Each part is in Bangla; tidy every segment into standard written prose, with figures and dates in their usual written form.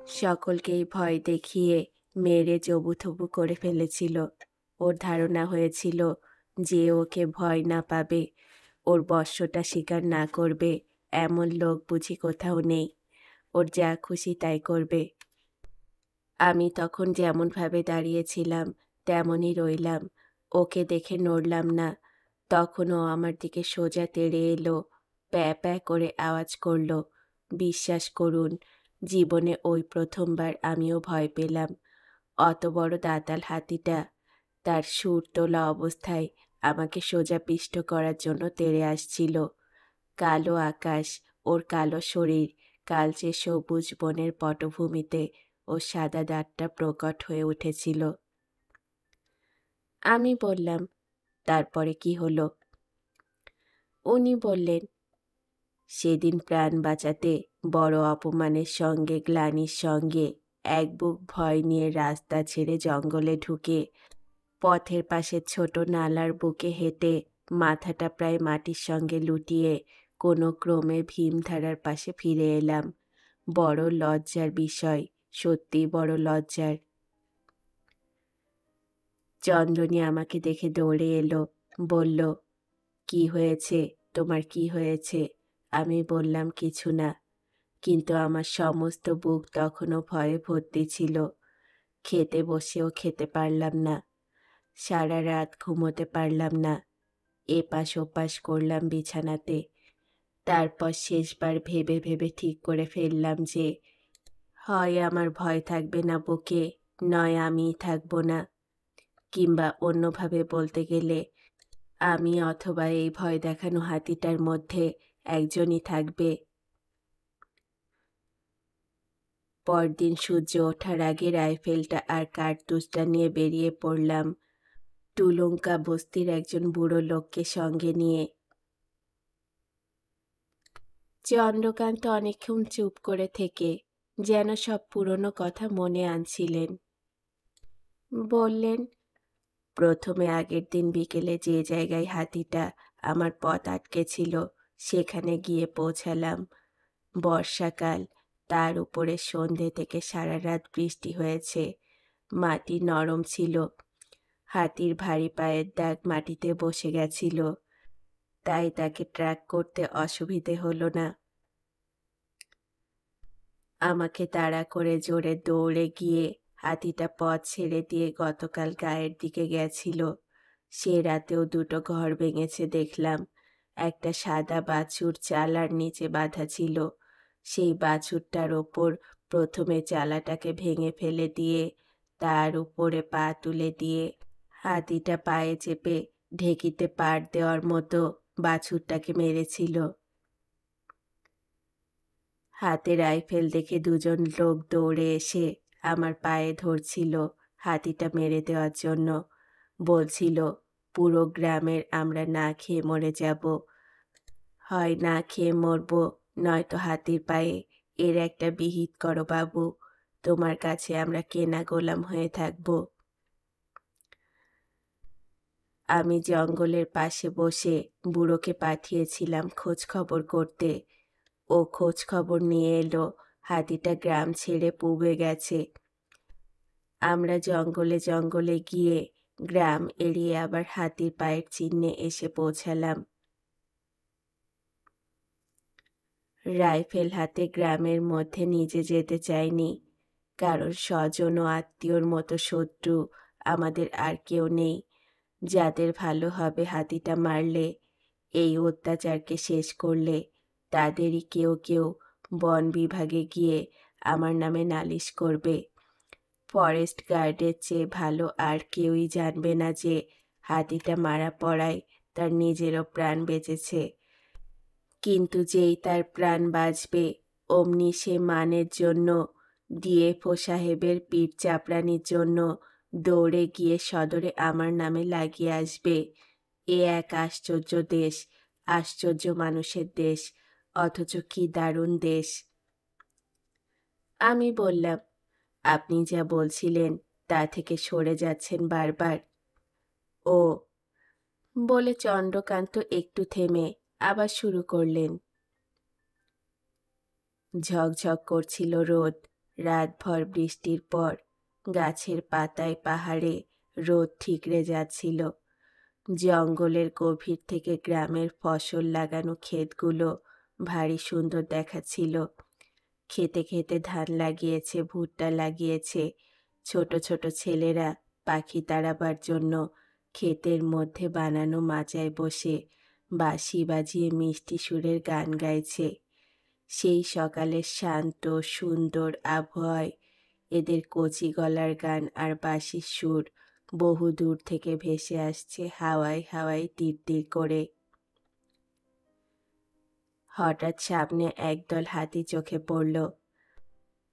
সকলকেই ভয় দেখিয়ে মেরে জবুথবু করে ফেলেছিল। ওর ধারণা হয়েছিল যে ওকে ভয় না পাবে, ওর বশ্যটা স্বীকার না করবে, এমন লোক বুঝি কোথাও নেই। ওর যা খুশি তাই করবে। আমি তখন যেমনভাবে দাঁড়িয়েছিলাম তেমনই রইলাম। ওকে দেখে নড়লাম না। তখন ও আমার দিকে সোজা তেড়ে এলো, প্যাঁ প্যাঁ করে আওয়াজ করল। বিশ্বাস করুন, জীবনে ওই প্রথমবার আমিও ভয় পেলাম। অত বড় দাঁতাল হাতিটা তার সুর তোলা অবস্থায় আমাকে সোজা পিষ্ট করার জন্য তেড়ে আসছিল। কালো আকাশ, ওর কালো শরীর, কালচে সবুজ বনের পটভূমিতে ও সাদা দাঁতটা প্রকট হয়ে উঠেছিল। আমি বললাম, তারপরে কি হলো? উনি বললেন, সেদিন প্রাণ বাঁচাতে বড় অপমানের সঙ্গে গ্লানির সঙ্গে এক বুক ভয় নিয়ে রাস্তা ছেড়ে জঙ্গলে ঢুকে পথের পাশে ছোট নালার বুকে হেঁটে মাথাটা প্রায় মাটির সঙ্গে লুটিয়ে কোনো ক্রমে ভীমধারার পাশে ফিরে এলাম। বড় লজ্জার বিষয়, সত্যি বড় লজ্জার। চন্দ্রনী আমাকে দেখে দৌড়ে এলো, বলল, কি হয়েছে, তোমার কি হয়েছে? আমি বললাম, কিছু না। কিন্তু আমার সমস্ত বুক তখনও ভয়ে ভর্তি ছিল। খেতে বসেও খেতে পারলাম না। সারা রাত ঘুমোতে পারলাম না। এপাশ ওপাশ করলাম বিছানাতে। তারপর শেষবার ভেবে ভেবে ঠিক করে ফেললাম যে হয় আমার ভয় থাকবে না বুকে, নয় আমিই থাকবো না। কিংবা অন্যভাবে বলতে গেলে আমি অথবা এই ভয় দেখানো হাতিটার মধ্যে একজনই থাকবে। পরদিন সূর্য ওঠার আগে রাইফেলটা আর কার্তুজটা নিয়ে বেরিয়ে পড়লাম টুলুঙ্কা বস্তির একজন বুড়ো লোককে সঙ্গে নিয়ে। চন্দ্রকান্ত অনেকক্ষণ চুপ করে থেকে যেন সব পুরনো কথা মনে আনছিলেন। বললেন, প্রথমে আগের দিন বিকেলে যে জায়গায় হাতিটা আমার পথ আটকেছিল সেখানে গিয়ে পৌঁছালাম। বর্ষাকাল, তার উপরে সন্ধে থেকে সারা রাত বৃষ্টি হয়েছে। মাটি নরম ছিল। হাতির ভারী পায়ের দাগ মাটিতে বসে গেছিল, তাই তাকে ট্র্যাক করতে অসুবিধে হলো না। আমাকে তাড়া করে জোরে দৌড়ে গিয়ে হাতিটা পথ ছেড়ে দিয়ে গতকাল গায়ের দিকে গেছিল। সে রাতেও দুটো ঘর ভেঙেছে দেখলাম। একটা সাদা বাছুর চালার নিচে বাঁধা ছিল। সেই বাছুরটার ওপর প্রথমে চালাটাকে ভেঙে ফেলে দিয়ে তার উপরে পা তুলে দিয়ে হাতিটা পায়ে চেপে ঢেকিতে পাড় দেওয়ার মতো বাছুরটাকে মেরেছিল। হাতে রাইফেল দেখে দুজন লোক দৌড়ে এসে আমার পায়ে ধরছিল হাতিটা মেরে দেওয়ার জন্য। বলছিল, পুরো গ্রামের আমরা না খেয়ে মরে যাব। হয় না খেয়ে মরবো, নয়তো হাতির পায়ে এর একটা বিহিত করো বাবু। তোমার কাছে আমরা কেনা গোলাম হয়ে থাকব। আমি জঙ্গলের পাশে বসে বুড়োকে পাঠিয়েছিলাম খোঁজ খবর করতে। ও খোঁজ খবর নিয়ে এলো হাতিটা গ্রাম ছেড়ে পূবে গেছে। আমরা জঙ্গলে জঙ্গলে গিয়ে গ্রাম এড়িয়ে আবার হাতির পায়ের চিহ্নে এসে পৌঁছালাম। রাইফেল হাতে গ্রামের মধ্যে নিজে যেতে চাইনি, কারণ স্বজন ও আত্মীয়র মতো শত্রু আমাদের আর কেউ নেই যাদের ভালো হবে হাতিটা মারলে, এই অত্যাচারকে শেষ করলে। তাদেরই কেউ কেউ বন বিভাগে গিয়ে আমার নামে নালিশ করবে। ফরেস্ট গার্ডের চেয়ে ভালো আর কেউই জানবে না যে হাতিটা মারা পড়ায় তার নিজেরও প্রাণ বেঁচেছে। কিন্তু যেই তার প্রাণ বাঁচবে, অমনি সে মানের জন্য, ডিএফও সাহেবের পিঠ চাপড়ানির জন্য দৌড়ে গিয়ে সদরে আমার নামে লাগিয়ে আসবে। এ এক আশ্চর্য দেশ, আশ্চর্য মানুষের দেশ, অথচ কি দারুণ দেশ। আমি বললাম, আপনি যা বলছিলেন তা থেকে সরে যাচ্ছেন বারবার। ও বলে চন্দ্রকান্ত একটু থেমে আবার শুরু করলেন। ঝকঝক করছিল রোদ, রাতভর বৃষ্টির পর গাছের পাতায় পাহাড়ে রোদ ঠিকরে যাচ্ছিল। জঙ্গলের গভীর থেকে গ্রামের ফসল লাগানো ক্ষেতগুলো ভারী সুন্দর দেখাচ্ছিল। খেতে খেতে ধান লাগিয়েছে, ভুট্টা লাগিয়েছে। ছোট ছোট ছেলেরা পাখি তাড়াবার জন্য ক্ষেতের মধ্যে বানানো মাচায় বসে বাঁশি বাজিয়ে মিষ্টি সুরের গান গাইছে। সেই সকালের শান্ত সুন্দর আবহাওয়ায় এদের কচি গলার গান আর বাঁশির সুর বহু দূর থেকে ভেসে আসছে হাওয়ায় হাওয়ায় তীর করে। হঠাৎ সামনে একদল হাতি চোখে পড়ল।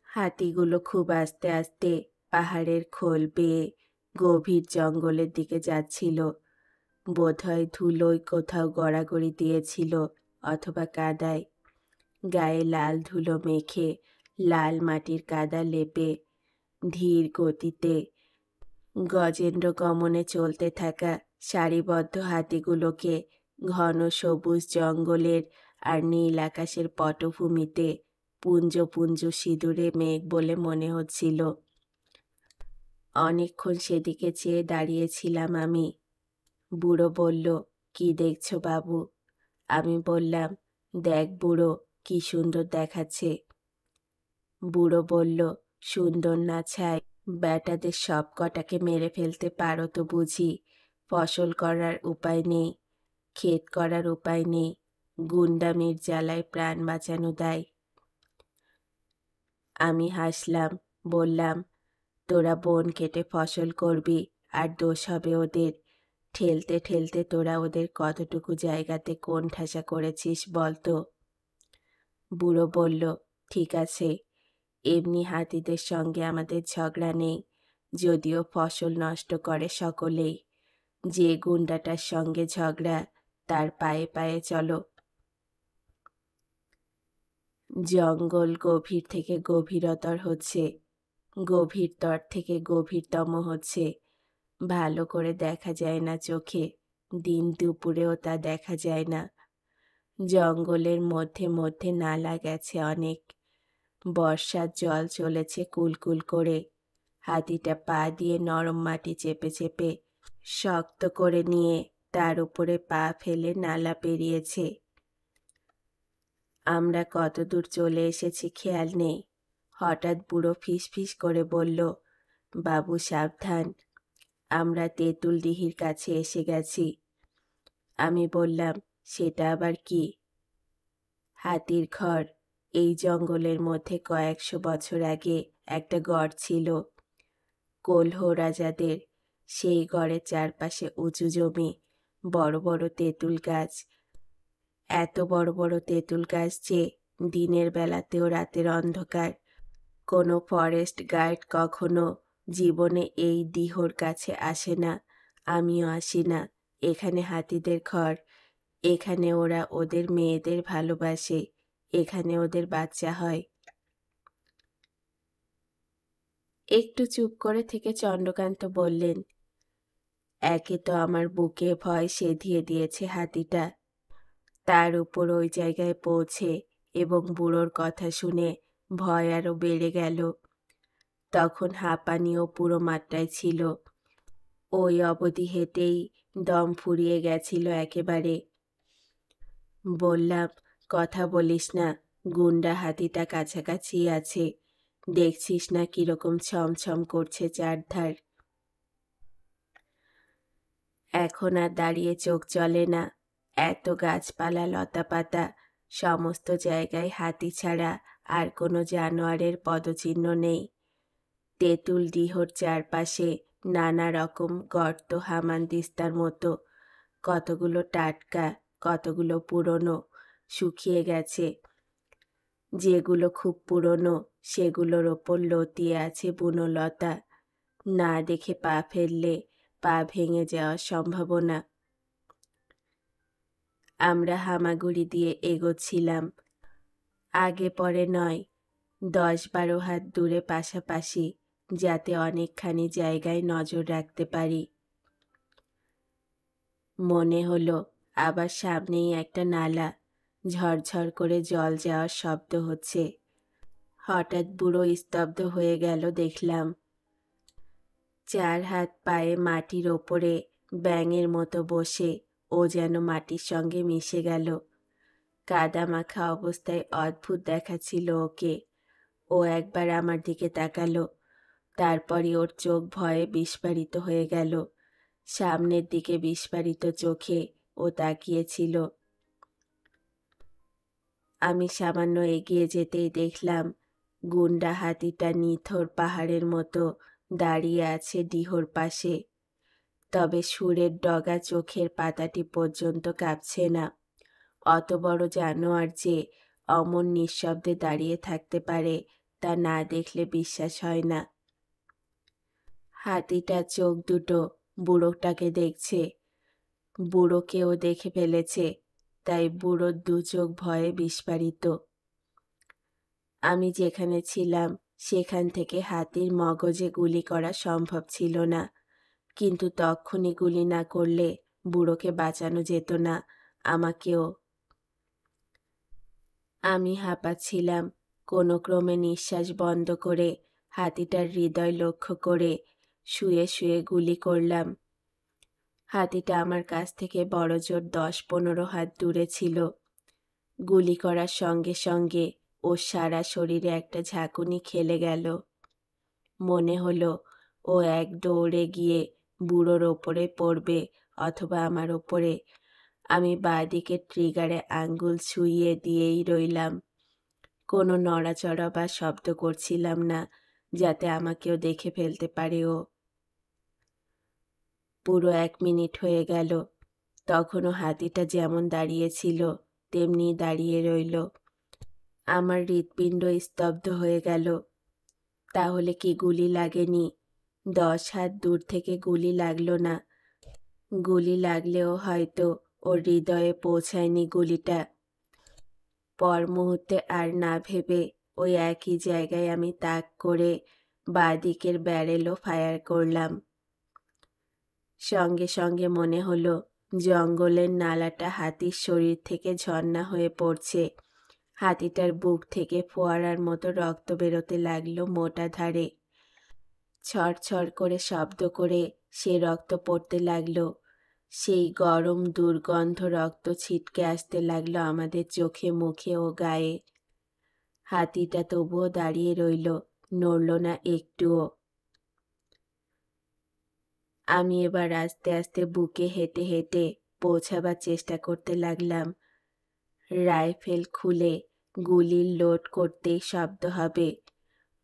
হাতিগুলো খুব আস্তে আস্তে পাহাড়ের খোল বেয়ে গভীর জঙ্গলের দিকে যাচ্ছিল। বোধহয় ধুলোয় কোথাও গড়াগড়ি দিয়েছিল অথবা কাদায়। গায়ে লাল ধুলো মেখে লাল মাটির কাদা লেপে ধীর গতিতে গজেন্দ্র গমনে চলতে থাকা সারিবদ্ধ হাতিগুলোকে ঘন সবুজ জঙ্গলের আর নীল আকাশের পটভূমিতে পুঞ্জ পুঞ্জ সিঁদুরে মেঘ বলে মনে হচ্ছিল। অনেকক্ষণ সেদিকে চেয়ে দাঁড়িয়েছিলাম আমি। বুড়ো বলল, কি দেখছো বাবু? আমি বললাম, দেখ বুড়ো, কি সুন্দর দেখাচ্ছে। বুড়ো বলল, সুন্দর না ছাই? ব্যাটাদের সব কটাকে মেরে ফেলতে পারো তো বুঝি? ফসল করার উপায় নেই, ক্ষেত করার উপায় নেই, গুন্ডামির জ্বালায় প্রাণ বাঁচানো দায়। আমি হাসলাম, বললাম, তোরা বন কেটে ফসল করবি আর দোষ হবে ওদের। ঠেলতে ঠেলতে তোরা ওদের কতটুকু জায়গাতে কোণ ঠাসা করেছিস বলতো? বুড়ো বলল, ঠিক আছে, এমনি হাতিদের সঙ্গে আমাদের ঝগড়া নেই, যদিও ফসল নষ্ট করে সকলেই। যে গুন্ডাটার সঙ্গে ঝগড়া, তার পায়ে পায়ে চলো। জঙ্গল গভীর থেকে গভীরতর হচ্ছে, গভীরতর থেকে গভীরতম হচ্ছে। ভালো করে দেখা যায় না চোখে, দিন দুপুরেও তা দেখা যায় না। জঙ্গলের মধ্যে মধ্যে নালা গেছে অনেক, বর্ষার জল চলেছে কুলকুল করে। হাতিটা পা দিয়ে নরম মাটি চেপে চেপে শক্ত করে নিয়ে তার উপরে পা ফেলে নালা পেরিয়েছে। আমরা কত দূর চলে এসেছি খেয়াল নেই। হঠাৎ বুড়ো ফিস ফিস করে বলল, বাবু সাবধান, আমরা তেঁতুল দিঘির কাছে এসে গেছি। আমি বললাম, সেটা আবার কি? হাতির ঘর। এই জঙ্গলের মধ্যে কয়েকশো বছর আগে একটা গড় ছিল, কোল্হ রাজাদের। সেই গড়ের চারপাশে উঁচু জমি, বড় বড় তেঁতুল গাছ। এত বড় বড় তেঁতুল গাছ যে দিনের বেলাতেও রাতের অন্ধকার। কোনো ফরেস্ট গার্ড কখনো জীবনে এই দিহর কাছে আসে না, আমিও আসি না। এখানে হাতিদের ঘর, এখানে ওরা ওদের মেয়েদের ভালোবাসে, এখানে ওদের বাচ্চা হয়। একটু চুপ করে থেকে চন্দ্রকান্ত বললেন, একে তো আমার বুকে ভয় সেধিয়ে দিয়েছে হাতিটা, তার উপর ওই জায়গায় পৌঁছে এবং বুড়োর কথা শুনে ভয় আরও বেড়ে গেল। তখন হাঁপানিও পুরো মাত্রায় ছিল, ওই অবধি হেঁটেই দম ফুরিয়ে গেছিল একেবারে। বললাম, কথা বলিস না, গুন্ডা হাতিটা কাছাকাছি আছে, দেখছিস না কিরকম ছমছম করছে চারধার। এখন আর দাঁড়িয়ে চোখ চলে না, এত গাছপালা লতাপাতা, সমস্ত জায়গায় হাতি ছাড়া আর কোনো জানোয়ারের পদচিহ্ন নেই। তেঁতুল ডিহোর চারপাশে নানা রকম গর্ত হামানদিস্তার মতো, কতগুলো টাটকা, কতগুলো পুরনো, শুকিয়ে গেছে। যেগুলো খুব পুরনো সেগুলোর ওপর লতিয়ে আছে বুনো লতা, না দেখে পা ফেললে পা ভেঙে যাওয়ার সম্ভাবনা। আমরা হামাগুড়ি দিয়ে এগোচ্ছিলাম, আগে পরে নয়, 10-12 হাত দূরে পাশাপাশি, যাতে অনেকখানি জায়গায় নজর রাখতে পারি। মনে হলো আবার সামনেই একটা নালা, ঝরঝর করে জল যাওয়ার শব্দ হচ্ছে। হঠাৎ বুড়ো স্তব্ধ হয়ে গেল দেখলাম। 4 হাত পায়ে মাটির ওপরে ব্যাঙের মতো বসে ও যেন মাটির সঙ্গে মিশে গেল। কাদা মাখা অবস্থায় অদ্ভুত দেখাচ্ছিল ওকে। ও একবার আমার দিকে তাকালো, তারপরই ওর চোখ ভয়ে বিস্ফারিত হয়ে গেল। সামনের দিকে বিস্ফারিত চোখে ও তাকিয়েছিল। আমি সামান্য এগিয়ে যেতেই দেখলাম গুন্ডা হাতিটা নিথর পাহাড়ের মতো দাঁড়িয়ে আছে ডিহোর পাশে। তবে সুরের ডগা চোখের পাতাটি পর্যন্ত কাঁপছে না। অত বড় জানোয়ার যে অমন নিঃশব্দে দাঁড়িয়ে থাকতে পারে তা না দেখলে বিশ্বাস হয় না। হাতিটার চোখ দুটো বুড়োটাকে দেখছে। বুড়োকেও দেখে ফেলেছে, তাই বুড়োর দু চোখ ভয়ে বিস্ফারিত। আমি যেখানে ছিলাম সেখান থেকে হাতির মগজে গুলি করা সম্ভব ছিল না, কিন্তু তক্ষুনি গুলি না করলে বুড়োকে বাঁচানো যেত না, আমাকেও। আমি হাঁপাচ্ছিলাম। কোনো ক্রমে নিঃশ্বাস বন্ধ করে হাতিটার হৃদয় লক্ষ্য করে শুয়ে শুয়ে গুলি করলাম। হাতিটা আমার কাছ থেকে বড়জোর 10-15 হাত দূরে ছিল। গুলি করার সঙ্গে সঙ্গে ওর সারা শরীরে একটা ঝাঁকুনি খেলে গেল। মনে হলো ও এক দৌড়ে গিয়ে বুড়োর ওপরে পড়বে অথবা আমার ওপরে। আমি বাঁ দিকের ট্রিগারে আঙ্গুল ছুঁইয়ে দিয়েই রইলাম। কোনো নড়াচড়া বা শব্দ করছিলাম না, যাতে আমাকেও দেখে ফেলতে পারে ও। পুরো 1 মিনিট হয়ে গেল। তখনও হাতিটা যেমন দাঁড়িয়েছিল তেমনি দাঁড়িয়ে রইল। আমার হৃৎপিণ্ড স্তব্ধ হয়ে গেল। তাহলে কি গুলি লাগেনি? 10 হাত দূর থেকে গুলি লাগলো না। গুলি লাগলেও হয়তো ওর হৃদয়ে পৌঁছায়নি গুলিটা। পর মুহূর্তে আর না ভেবে ওই একই জায়গায় আমি তাক করে বাঁ দিকের ব্যারেলও ফায়ার করলাম। সঙ্গে সঙ্গে মনে হলো জঙ্গলের নালাটা হাতির শরীর থেকে ঝর্ণা হয়ে পড়ছে। হাতিটার বুক থেকে ফোয়ারার মতো রক্ত বেরোতে লাগলো মোটা ধারে। ছড়ছড় করে শব্দ করে সে রক্ত পড়তে লাগলো। সেই গরম দুর্গন্ধ রক্ত ছিটকে আসতে লাগলো আমাদের চোখে, মুখে ও গায়ে। হাতিটা তবুও দাঁড়িয়ে রইল, নড়ল না একটুও। আমি এবার আস্তে আস্তে বুকে হেঁটে হেঁটে পৌঁছাবার চেষ্টা করতে লাগলাম। রাইফেল খুলে গুলির লোড করতেই শব্দ হবে।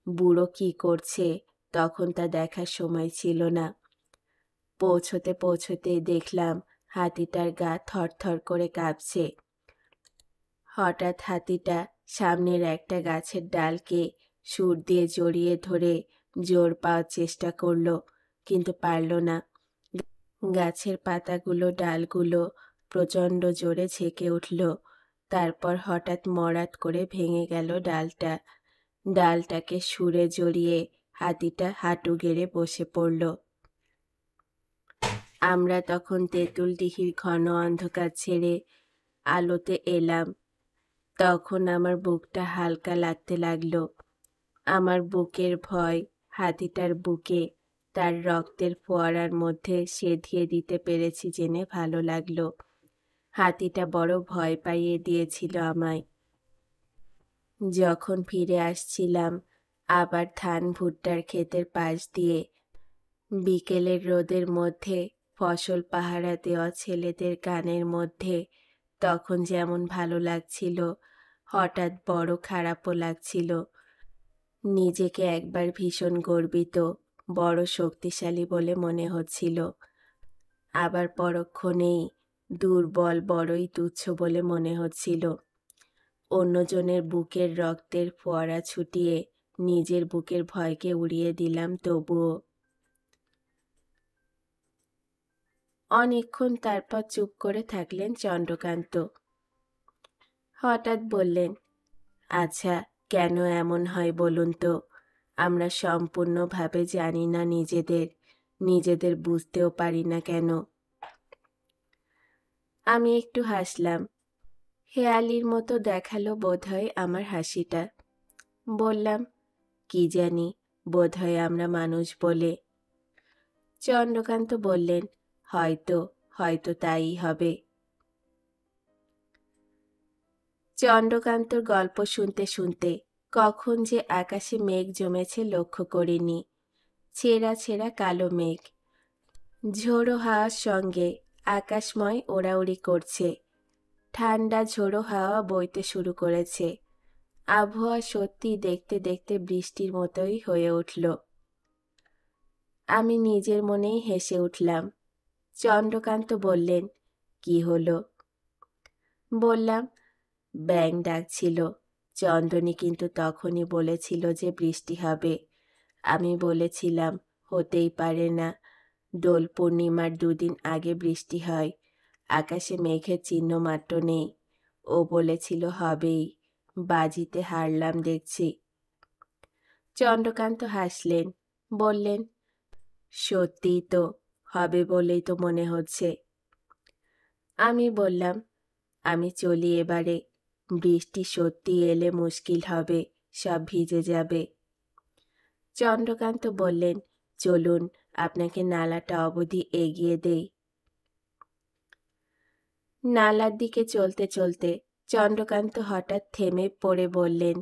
বুড়ো কি করছে তখন তা দেখার সময় ছিল না। পৌঁছতে পৌঁছতেই দেখলাম হাতিটার গা থরথর করে কাঁপছে। হঠাৎ হাতিটা সামনের একটা গাছের ডালকে সুর দিয়ে জড়িয়ে ধরে জোর পাওয়ার চেষ্টা করলো, কিন্তু পারল না। গাছের পাতাগুলো ডালগুলো প্রচণ্ড জোরে ঝেঁকে উঠল। তারপর হঠাৎ মরাত করে ভেঙে গেল ডালটা। ডালটাকে সুরে জড়িয়ে হাতিটা হাঁটু গেড়ে বসে পড়ল। আমরা তখন তেঁতুলডিহির ঘন অন্ধকার ছেড়ে আলোতে এলাম। তখন আমার বুকটা হালকা লাগতে লাগলো। আমার বুকের ভয় হাতিটার বুকে তার রক্তের ফোয়ারার মধ্যে সেধিয়ে দিতে পেরেছি জেনে ভালো লাগলো। হাতিটা বড় ভয় পাইয়ে দিয়েছিল আমায়। যখন ফিরে আসছিলাম আবার ধান ভুট্টার ক্ষেতের পাশ দিয়ে, বিকেলের রোদের মধ্যে ফসল পাহারা দেওয়া ছেলেদের গানের মধ্যে তখন যেমন ভালো লাগছিল, হঠাৎ বড় খারাপও লাগছিল। নিজেকে একবার ভীষণ গর্বিত, বড় শক্তিশালী বলে মনে হচ্ছিল, আবার পরক্ষণেই দুর্বল, বড়ই তুচ্ছ বলে মনে হচ্ছিল। অন্যজনের বুকের রক্তের ফোয়ারা ছুটিয়ে নিজের বুকের ভয়কে উড়িয়ে দিলাম তবুও। অনেকক্ষণ তারপর চুপ করে থাকলেন চন্দ্রকান্ত। হঠাৎ বললেন, আচ্ছা, কেন এমন হয় বলুন তো? আমরা সম্পূর্ণভাবে জানি না নিজেদের বুঝতেও পারি না কেন? আমি একটু হাসলাম। হেয়ালির মতো দেখালো বোধহয় আমার হাসিটা। বললাম, কি জানি, বোধহয় আমরা মানুষ বলে। চন্দ্রকান্ত বললেন, হয়তো হয়তো তাই হবে। চন্দ্রকান্তর গল্প শুনতে শুনতে কখন যে আকাশে মেঘ জমেছে লক্ষ্য করিনি। ছেঁড়া ছেঁড়া কালো মেঘ, ঝোড়ো হাওয়ার সঙ্গে আকাশময় ওড়াউড়ি করছে। ঠান্ডা ঝোড়ো হাওয়া বইতে শুরু করেছে। আবহাওয়া সত্যি দেখতে দেখতে বৃষ্টির মতোই হয়ে উঠল। আমি নিজের মনেই হেসে উঠলাম। চন্দ্রকান্ত বললেন, কি হলো? বললাম, ব্যাঙ ডাকছিল। চন্দনী কিন্তু তখনই বলেছিল যে বৃষ্টি হবে। আমি বলেছিলাম, হতেই পারে না, দোল পূর্ণিমার 2 দিন আগে বৃষ্টি হয়, আকাশে মেঘের চিহ্ন মাত্র নেই। ও বলেছিল হবেই, বাজিতে হারলাম দেখছি। চন্দ্রকান্ত হাসলেন, বললেন, সত্যিই তো, হবে বলেই তো মনে হচ্ছে। আমি বললাম, আমি চলি এবারে, বৃষ্টি সত্যি এলে মুশকিল হবে, সব ভিজে যাবে। চন্দ্রকান্ত বললেন, চলুন, আপনাকে নালাটা অবধি এগিয়ে দেই। নালার দিকে চলতে চলতে চন্দ্রকান্ত হঠাৎ থেমে পড়ে বললেন,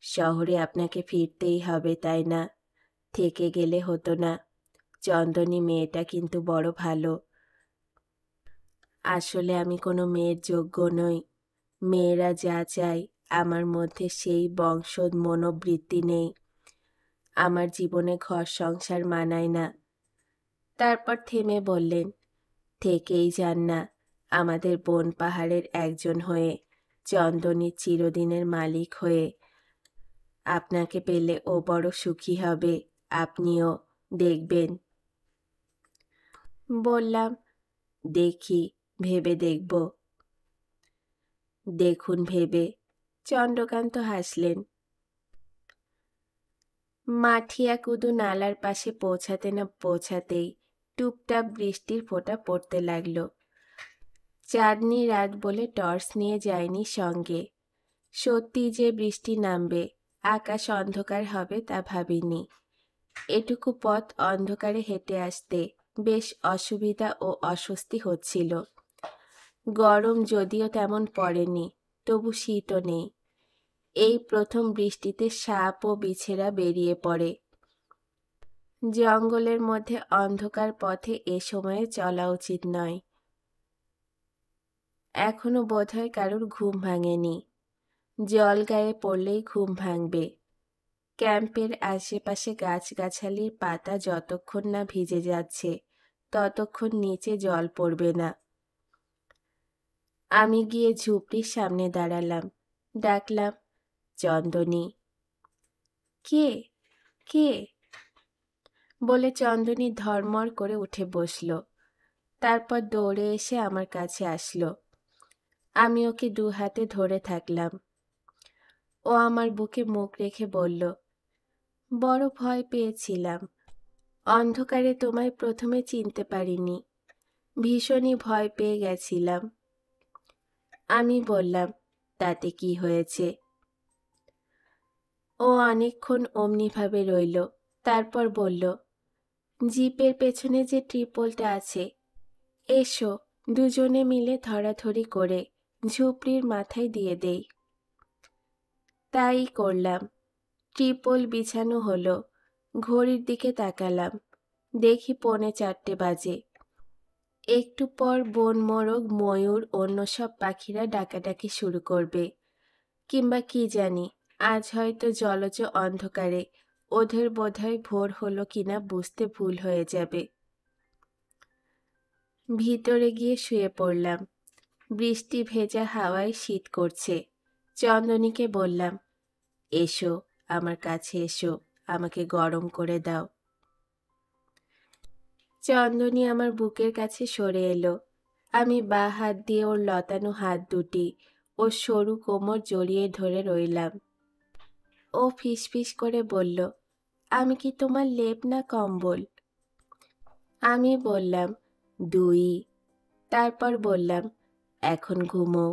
শহরে আপনাকে ফিরতেই হবে তাই না? থেকে গেলে হতো না? চন্দনী মেয়েটা কিন্তু বড় ভালো। আসলে আমি কোনো মেয়ের যোগ্য নই। মেয়েরা যা চায় আমার মধ্যে সেই বংশজ মনোবৃত্তি নেই। আমার জীবনে ঘর সংসার মানায় না। তারপর থেমে বললেন, থেকেই যান না, আমাদের বন পাহাড়ের একজন হয়ে, চন্দনীর চিরদিনের মালিক হয়ে। আপনাকে পেলে ও বড় সুখী হবে, আপনিও দেখবেন। বললাম, দেখি, ভেবে দেখব। দেখুন ভেবে। চন্দ্রকান্ত হাসলেন। মাঠিয়া কুদু নালার পাশে পৌঁছাতে না পৌঁছাতেই টুপটাপ বৃষ্টির ফোঁটা পড়তে লাগলো। চাঁদনি রাত বলে টর্চ নিয়ে যায়নি সঙ্গে। সত্যি যে বৃষ্টি নামবে, আকাশ অন্ধকার হবে তা ভাবিনি। এটুকু পথ অন্ধকারে হেঁটে আসতে বেশ অসুবিধা ও অস্বস্তি হচ্ছিল। গরম যদিও তেমন পড়েনি, তবু শীতও নেই। এই প্রথম বৃষ্টিতে সাপ ও বিছেরা বেরিয়ে পড়ে। জঙ্গলের মধ্যে অন্ধকার পথে এ সময়ে চলা উচিত নয়। এখনো বোধহয় কারোর ঘুম ভাঙেনি। জল গায়ে পড়লেই ঘুম ভাঙবে। ক্যাম্পের আশেপাশে গাছগাছালির পাতা যতক্ষণ না ভিজে যাচ্ছে ততক্ষণ নিচে জল পড়বে না। আমি গিয়ে ঝুপড়ির সামনে দাঁড়ালাম। ডাকলাম, চন্দনী। কে কে বলে চন্দনী ধর্মর করে উঠে বসল। তারপর দৌড়ে এসে আমার কাছে আসলো। আমি ওকে 2 হাতে ধরে থাকলাম। ও আমার বুকে মুখ রেখে বলল, বড় ভয় পেয়েছিলাম। অন্ধকারে তোমায় প্রথমে চিনতে পারিনি। ভীষণই ভয় পেয়ে গেছিলাম। আমি বললাম, তাতে কি হয়েছে? ও অনেকক্ষণ অমনিভাবে রইল। তারপর বলল, জিপের পেছনে যে ট্রিপলটা আছে, এসো দুজনে মিলে ধরাধরি করে ঝুপড়ির মাথায় দিয়ে দেই। তাই করলাম। ট্রিপল বিছানো হলো। ঘড়ির দিকে তাকালাম। দেখি 3:45 বাজে। একটু পর বনমোরগ, ময়ূর, অন্য সব পাখিরা ডাকাডাকি শুরু করবে। কিংবা কি জানি, আজ হয়তো জলজ অন্ধকারে ওদের বোধহয় ভোর হলো কিনা বুঝতে ভুল হয়ে যাবে। ভিতরে গিয়ে শুয়ে পড়লাম। বৃষ্টি ভেজা হাওয়ায় শীত করছে। চন্দনীকে বললাম, এসো, আমার কাছে এসো, আমাকে গরম করে দাও। চন্দনী আমার বুকের কাছে সরে এলো। আমি বাঁ হাত দিয়ে ওর লতানো হাত দুটি ওর সরু কোমর জড়িয়ে ধরে রইলাম। ও ফিসফিস করে বলল, আমি কি তোমার লেপ না কম্বল? আমি বললাম, 2ই। তারপর বললাম, এখন ঘুমো।